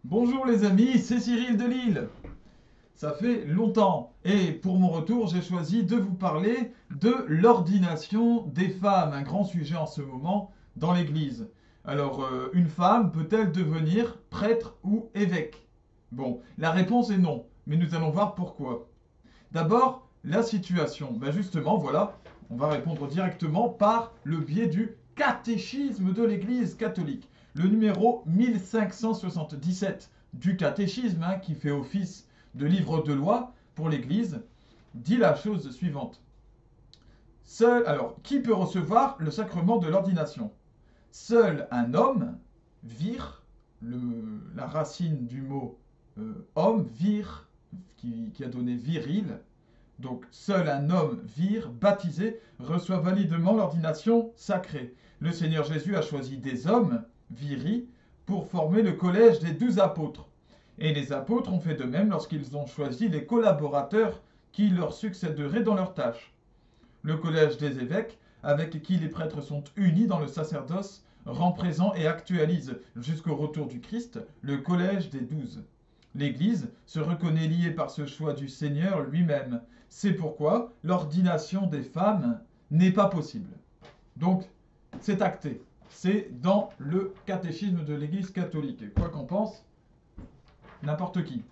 Bonjour les amis, c'est Cyril de Lille. Ça fait longtemps et pour mon retour, j'ai choisi de vous parler de l'ordination des femmes, un grand sujet en ce moment dans l'Église. Alors, une femme peut-elle devenir prêtre ou évêque? Bon, la réponse est non, mais nous allons voir pourquoi. D'abord, la situation. Ben justement, voilà, on va répondre directement par le biais du catéchisme de l'Église catholique. Le numéro 1577 du catéchisme, qui fait office de livre de loi pour l'Église, dit la chose suivante. Alors, qui peut recevoir le sacrement de l'ordination? Seul un homme, vir, la racine du mot homme, vir, qui a donné viril, donc seul un homme vir, baptisé, reçoit validement l'ordination sacrée. Le Seigneur Jésus a choisi des hommes, viri, pour former le collège des 12 apôtres. Et les apôtres ont fait de même lorsqu'ils ont choisi les collaborateurs qui leur succéderaient dans leurs tâches. Le collège des évêques, avec qui les prêtres sont unis dans le sacerdoce, rend présent et actualise, jusqu'au retour du Christ, le collège des 12. L'Église se reconnaît liée par ce choix du Seigneur lui-même. C'est pourquoi l'ordination des femmes n'est pas possible. Donc, c'est acté. C'est dans le catéchisme de l'Église catholique. Quoi qu'en pense n'importe qui.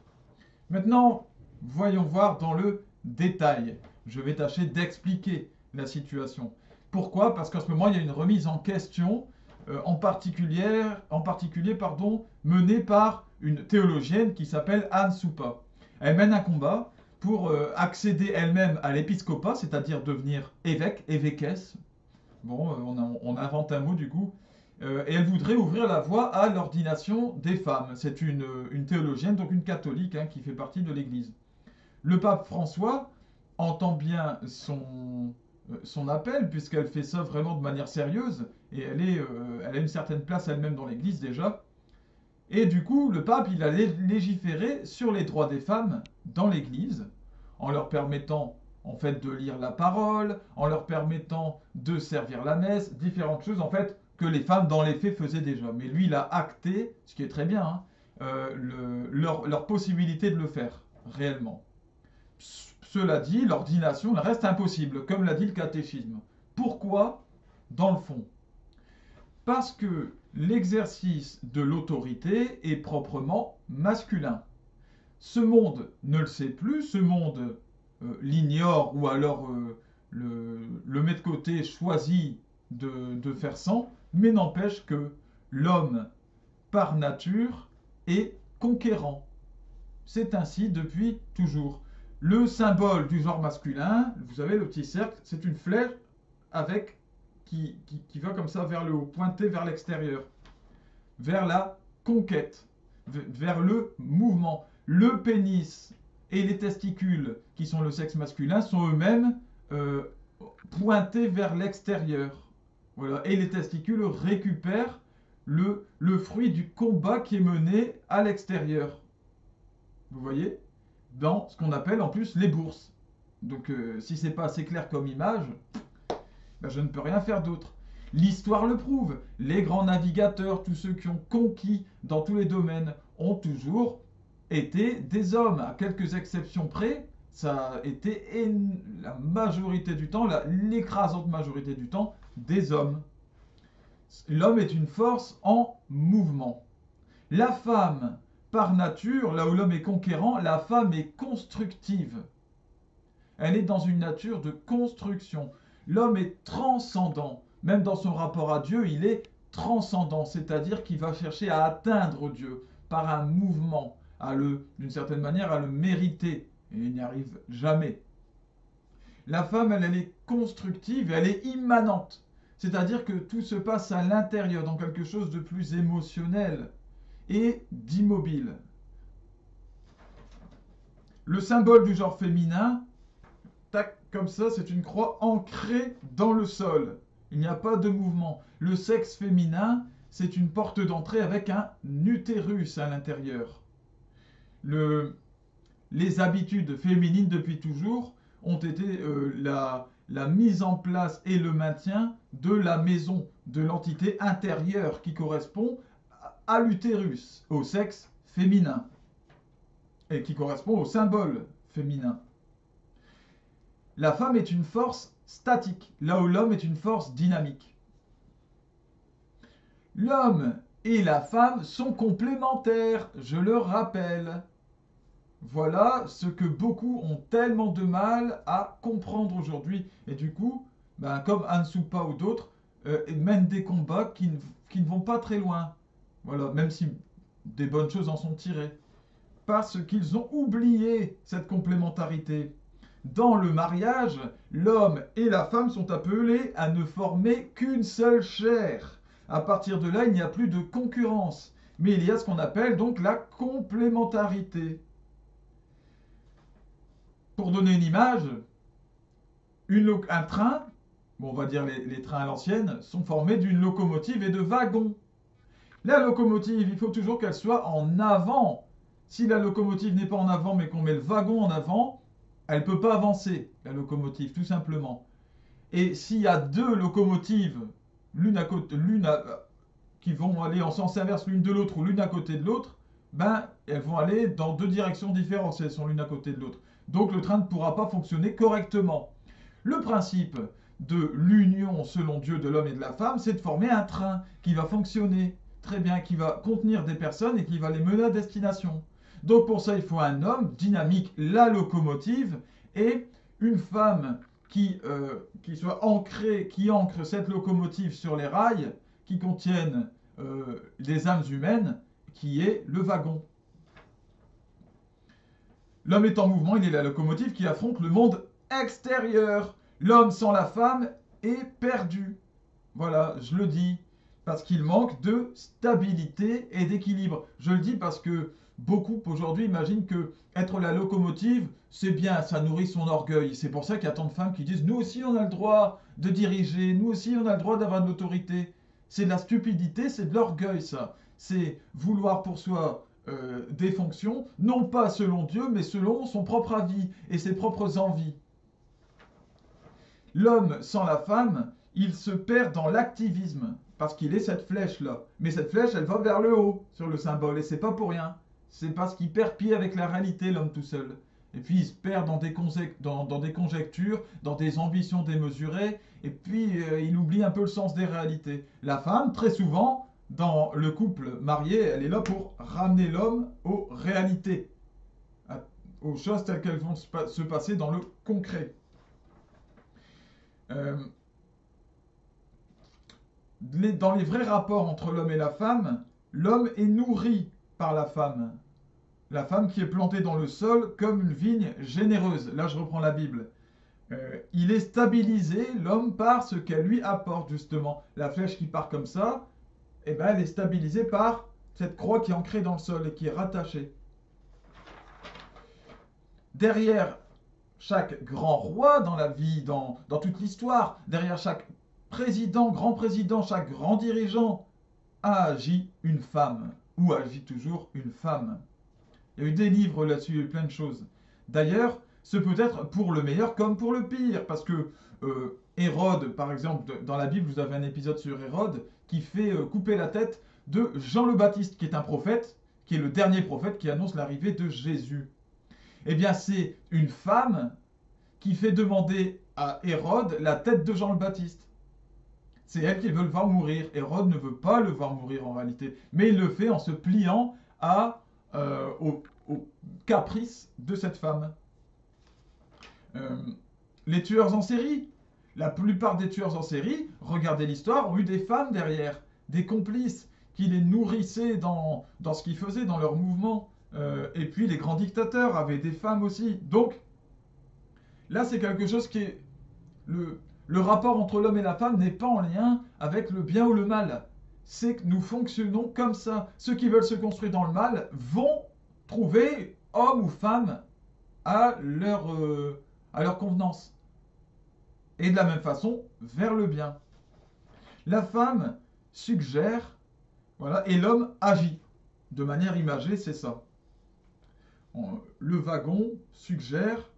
Maintenant, voyons voir dans le détail. Je vais tâcher d'expliquer la situation. Pourquoi? Parce qu'en ce moment, il y a une remise en question, en particulier, menée par une théologienne qui s'appelle Anne Soupa. Elle mène un combat pour accéder elle-même à l'épiscopat, c'est-à-dire devenir évêque, évêquesse. Bon, on invente un mot du coup. Et elle voudrait ouvrir la voie à l'ordination des femmes. C'est une théologienne, donc une catholique, qui fait partie de l'Église. Le pape François entend bien son appel, puisqu'elle fait ça vraiment de manière sérieuse, et elle a une certaine place elle-même dans l'Église déjà. Et du coup, le pape, il a légiféré sur les droits des femmes dans l'Église, en leur permettant en fait de lire la parole, en leur permettant de servir la messe, différentes choses en fait que les femmes dans les faits faisaient déjà. Mais lui, il a acté, ce qui est très bien, leur possibilité de le faire réellement. Cela dit, l'ordination reste impossible, comme l'a dit le catéchisme. Pourquoi? Dans le fond, parce que l'exercice de l'autorité est proprement masculin. Ce monde ne le sait plus, ce monde l'ignore ou alors le met de côté, choisit de faire sans, mais n'empêche que l'homme, par nature, est conquérant. C'est ainsi depuis toujours. Le symbole du genre masculin, vous savez, le petit cercle, c'est une flèche avec qui va comme ça vers le haut, pointée vers l'extérieur, vers la conquête, vers le mouvement. Le pénis et les testicules, qui sont le sexe masculin, sont eux-mêmes pointés vers l'extérieur. Voilà. Et les testicules récupèrent le fruit du combat qui est mené à l'extérieur. Vous voyez? Dans ce qu'on appelle en plus les bourses. Donc si c'est pas assez clair comme image, ben, je ne peux rien faire d'autre. L'histoire le prouve. Les grands navigateurs, tous ceux qui ont conquis dans tous les domaines, ont toujours été des hommes. À quelques exceptions près, ça a été la majorité du temps, l'écrasante majorité du temps, des hommes. L'homme est une force en mouvement. La femme, par nature, là où l'homme est conquérant, la femme est constructive. Elle est dans une nature de construction. L'homme est transcendant. Même dans son rapport à Dieu, il est transcendant, c'est-à-dire qu'il va chercher à atteindre Dieu par un mouvement, d'une certaine manière, à le mériter. Et il n'y arrive jamais. La femme, elle est constructive, elle est immanente. C'est-à-dire que tout se passe à l'intérieur, dans quelque chose de plus émotionnel et d'immobile. Le symbole du genre féminin, tac, comme ça, c'est une croix ancrée dans le sol. Il n'y a pas de mouvement. Le sexe féminin, c'est une porte d'entrée avec un utérus à l'intérieur. Les habitudes féminines depuis toujours ont été la mise en place et le maintien de la maison, de l'entité intérieure qui correspond à l'utérus, au sexe féminin et qui correspond au symbole féminin. La femme est une force statique, là où l'homme est une force dynamique. L'homme et la femme sont complémentaires, je le rappelle. Voilà ce que beaucoup ont tellement de mal à comprendre aujourd'hui. Et du coup, comme Anne Soupa ou d'autres, mènent des combats qui ne vont pas très loin. Voilà, même si des bonnes choses en sont tirées. Parce qu'ils ont oublié cette complémentarité. Dans le mariage, l'homme et la femme sont appelés à ne former qu'une seule chair. À partir de là, il n'y a plus de concurrence. Mais il y a ce qu'on appelle donc la complémentarité. Pour donner une image, un train, on va dire les trains à l'ancienne, sont formés d'une locomotive et de wagons. La locomotive, il faut toujours qu'elle soit en avant. Si la locomotive n'est pas en avant, mais qu'on met le wagon en avant, elle ne peut pas avancer, la locomotive, tout simplement. Et s'il y a deux locomotives, qui vont aller en sens inverse l'une de l'autre ou l'une à côté de l'autre, elles vont aller dans deux directions différentes si elles sont l'une à côté de l'autre. Donc le train ne pourra pas fonctionner correctement. Le principe de l'union selon Dieu de l'homme et de la femme, c'est de former un train qui va fonctionner très bien, qui va contenir des personnes et qui va les mener à destination. Donc pour ça, il faut un homme dynamique, la locomotive, et une femme qui soit ancrée, qui ancre cette locomotive sur les rails, qui contiennent les âmes humaines, qui est le wagon. L'homme est en mouvement, il est la locomotive qui affronte le monde extérieur. L'homme sans la femme est perdu. Voilà, je le dis, parce qu'il manque de stabilité et d'équilibre. Je le dis parce que beaucoup aujourd'hui imaginent que être la locomotive, c'est bien, ça nourrit son orgueil. C'est pour ça qu'il y a tant de femmes qui disent « Nous aussi, on a le droit de diriger, nous aussi, on a le droit d'avoir de l'autorité. » C'est de la stupidité, c'est de l'orgueil, ça. C'est vouloir pour soi des fonctions, non pas selon Dieu, mais selon son propre avis et ses propres envies. L'homme sans la femme, il se perd dans l'activisme, parce qu'il est cette flèche-là. Mais cette flèche, elle va vers le haut, sur le symbole, et c'est pas pour rien. C'est parce qu'il perd pied avec la réalité, l'homme tout seul. Et puis il se perd dans des conjectures, dans des ambitions démesurées, et puis il oublie un peu le sens des réalités. La femme, très souvent, dans le couple marié, elle est là pour ramener l'homme aux réalités, aux choses telles qu'elles vont se passer dans le concret. Dans les vrais rapports entre l'homme et la femme, l'homme est nourri par la femme. La femme qui est plantée dans le sol comme une vigne généreuse. Là, je reprends la Bible. Il est stabilisé, l'homme, par ce qu'elle lui apporte, justement. La flèche qui part comme ça, elle est stabilisée par cette croix qui est ancrée dans le sol et qui est rattachée. Derrière chaque grand roi dans la vie, dans toute l'histoire, derrière chaque président, chaque grand dirigeant, a agi une femme, ou agit toujours une femme. Il y a eu des livres là-dessus, il y a eu plein de choses. D'ailleurs, ce peut être pour le meilleur comme pour le pire, parce que Hérode, par exemple, dans la Bible, vous avez un épisode sur Hérode qui fait couper la tête de Jean le Baptiste, qui est un prophète, qui est le dernier prophète qui annonce l'arrivée de Jésus. Eh bien, c'est une femme qui fait demander à Hérode la tête de Jean le Baptiste. C'est elle qui veut le voir mourir. Hérode ne veut pas le voir mourir en réalité, mais il le fait en se pliant au caprice de cette femme. Les tueurs en série, la plupart des tueurs en série, regardez l'histoire, ont eu des femmes derrière, des complices qui les nourrissaient dans ce qu'ils faisaient, dans leurs mouvements. Et puis les grands dictateurs avaient des femmes aussi. Donc, là, c'est quelque chose qui est... Le rapport entre l'homme et la femme n'est pas en lien avec le bien ou le mal. C'est que nous fonctionnons comme ça. Ceux qui veulent se construire dans le mal vont trouver homme ou femme à leur convenance. Et de la même façon, vers le bien. La femme suggère, voilà, et l'homme agit. De manière imagée, c'est ça. Le wagon suggère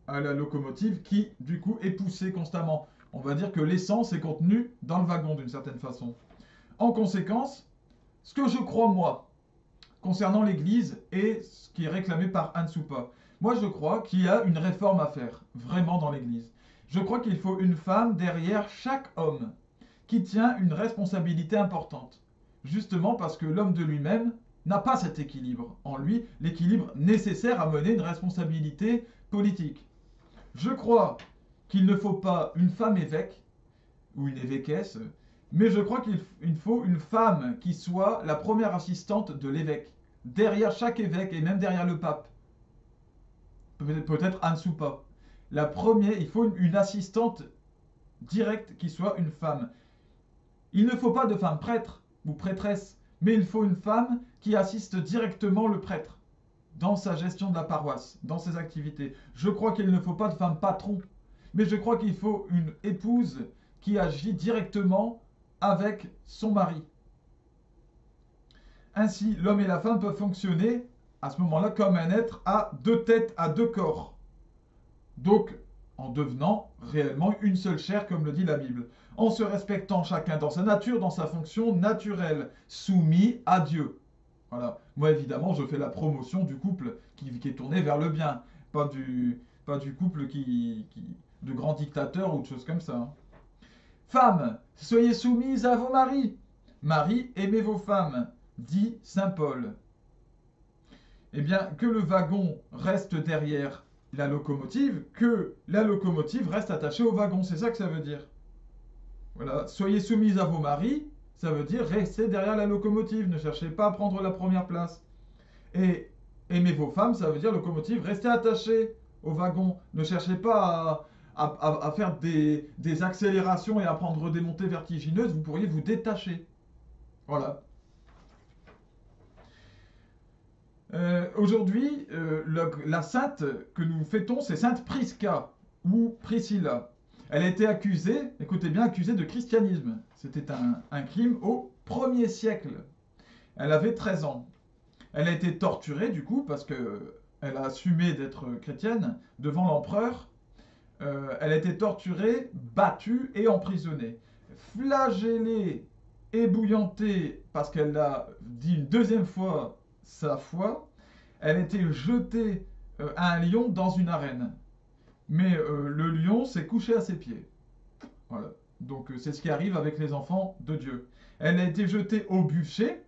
à la locomotive qui, du coup, est poussée constamment. On va dire que l'essence est contenue dans le wagon, d'une certaine façon. En conséquence, ce que je crois, moi, concernant l'Église et ce qui est réclamé par Anne Soupa. Moi, je crois qu'il y a une réforme à faire, vraiment dans l'Église. Je crois qu'il faut une femme derrière chaque homme qui tient une responsabilité importante. Justement parce que l'homme de lui-même n'a pas cet équilibre en lui, l'équilibre nécessaire à mener une responsabilité politique. Je crois qu'il ne faut pas une femme évêque ou une évêquesse, mais je crois qu'il faut une femme qui soit la première assistante de l'évêque, derrière chaque évêque et même derrière le pape. Peut-être Anne Soupa. La première, il faut une assistante directe qui soit une femme. Il ne faut pas de femme prêtre ou prêtresse, mais il faut une femme qui assiste directement le prêtre dans sa gestion de la paroisse, dans ses activités. Je crois qu'il ne faut pas de femme patron, mais je crois qu'il faut une épouse qui agit directement avec son mari. Ainsi, l'homme et la femme peuvent fonctionner à ce moment-là comme un être à deux têtes, à deux corps. Donc, en devenant réellement une seule chair, comme le dit la Bible, en se respectant chacun dans sa nature, dans sa fonction naturelle, soumis à Dieu. Voilà. Moi, évidemment, je fais la promotion du couple qui est tourné vers le bien, pas du couple de grands dictateurs ou de choses comme ça. Hein. Femmes, soyez soumises à vos maris. Maris, aimez vos femmes, dit saint Paul. Eh bien, que le wagon reste derrière la locomotive, que la locomotive reste attachée au wagon, c'est ça que ça veut dire. Voilà, soyez soumises à vos maris, ça veut dire restez derrière la locomotive, ne cherchez pas à prendre la première place. Et aimez vos femmes, ça veut dire locomotive, restez attachés au wagon, ne cherchez pas à faire des accélérations et à prendre des montées vertigineuses, vous pourriez vous détacher. Voilà. Aujourd'hui, la sainte que nous fêtons, c'est Sainte Prisca ou Priscilla. Elle a été accusée, écoutez bien, accusée de christianisme. C'était un crime au 1er siècle. Elle avait 13 ans. Elle a été torturée du coup parce qu'elle a assumé d'être chrétienne devant l'empereur. Elle a été torturée, battue et emprisonnée. Flagellée, ébouillantée parce qu'elle a dit une deuxième fois sa foi, elle a été jetée à un lion dans une arène. Mais le lion s'est couché à ses pieds. Voilà. Donc c'est ce qui arrive avec les enfants de Dieu. Elle a été jetée au bûcher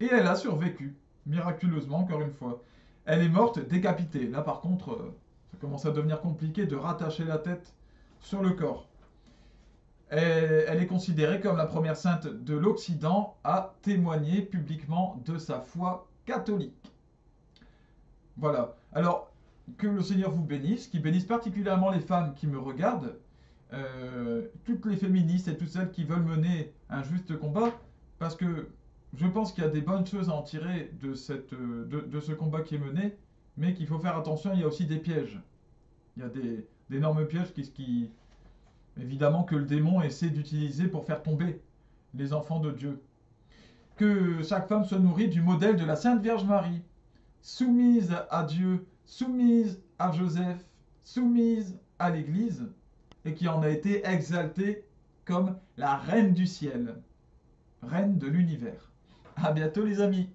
et elle a survécu, miraculeusement encore une fois. Elle est morte décapitée. Là par contre, ça commence à devenir compliqué de rattacher la tête sur le corps. Elle est considérée comme la première sainte de l'Occident à témoigner publiquement de sa foi catholique. Voilà. Alors, que le Seigneur vous bénisse, qu'il bénisse particulièrement les femmes qui me regardent, toutes les féministes et toutes celles qui veulent mener un juste combat, parce que je pense qu'il y a des bonnes choses à en tirer de ce combat qui est mené, mais qu'il faut faire attention, il y a aussi des pièges. Il y a d'énormes pièges qui évidemment que le démon essaie d'utiliser pour faire tomber les enfants de Dieu. Que chaque femme soit nourrie du modèle de la Sainte Vierge Marie, soumise à Dieu, soumise à Joseph, soumise à l'Église, et qui en a été exaltée comme la reine du ciel, reine de l'univers. À bientôt les amis.